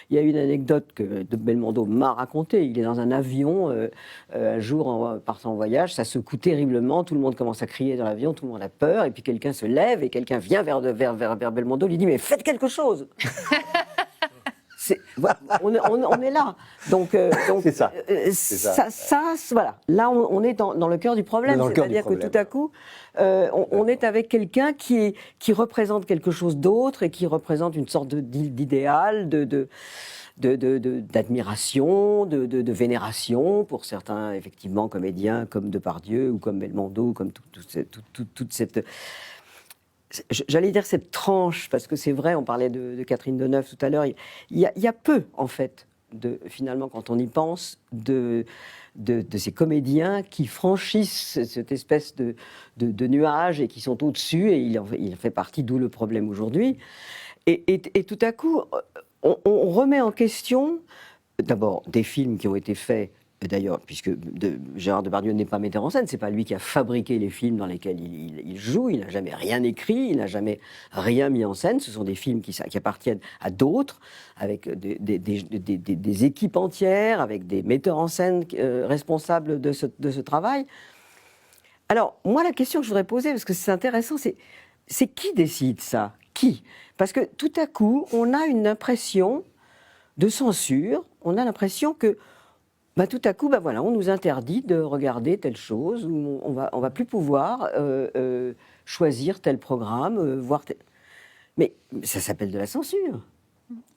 Il y a une anecdote que de Belmondo m'a racontée. Il est dans un avion, un jour, en partant en voyage, ça secoue terriblement, tout le monde commence à crier dans l'avion, tout le monde a peur, et puis quelqu'un se lève, et quelqu'un vient vers Belmondo, lui dit « Mais faites quelque chose !» Voilà, on est là. Donc c'est ça. Voilà. Là, on est dans le cœur du problème. C'est-à-dire que tout à coup, on est avec quelqu'un qui représente quelque chose d'autre et qui représente une sorte d'idéal, d'admiration, de vénération pour certains, effectivement, comédiens comme Depardieu ou comme Belmondo, ou comme toute cette... J'allais dire cette tranche, parce que c'est vrai, on parlait de Catherine Deneuve tout à l'heure, il y a peu, en fait, finalement, quand on y pense, de ces comédiens qui franchissent cette espèce de nuage et qui sont au-dessus, et il en fait partie, d'où le problème aujourd'hui. Et tout à coup, on remet en question, d'abord, des films qui ont été faits. D'ailleurs, puisque Gérard Depardieu n'est pas metteur en scène, c'est pas lui qui a fabriqué les films dans lesquels il joue, il n'a jamais rien écrit, il n'a jamais rien mis en scène, ce sont des films qui appartiennent à d'autres, avec des équipes entières, avec des metteurs en scène responsables de ce travail. Alors, moi, la question que je voudrais poser, parce que c'est intéressant, c'est qui décide ça ? Qui ? Parce que tout à coup, on a une impression de censure, on a l'impression que tout à coup, voilà, on nous interdit de regarder telle chose, ou on va plus pouvoir choisir tel programme, voir tel... Mais ça s'appelle de la censure.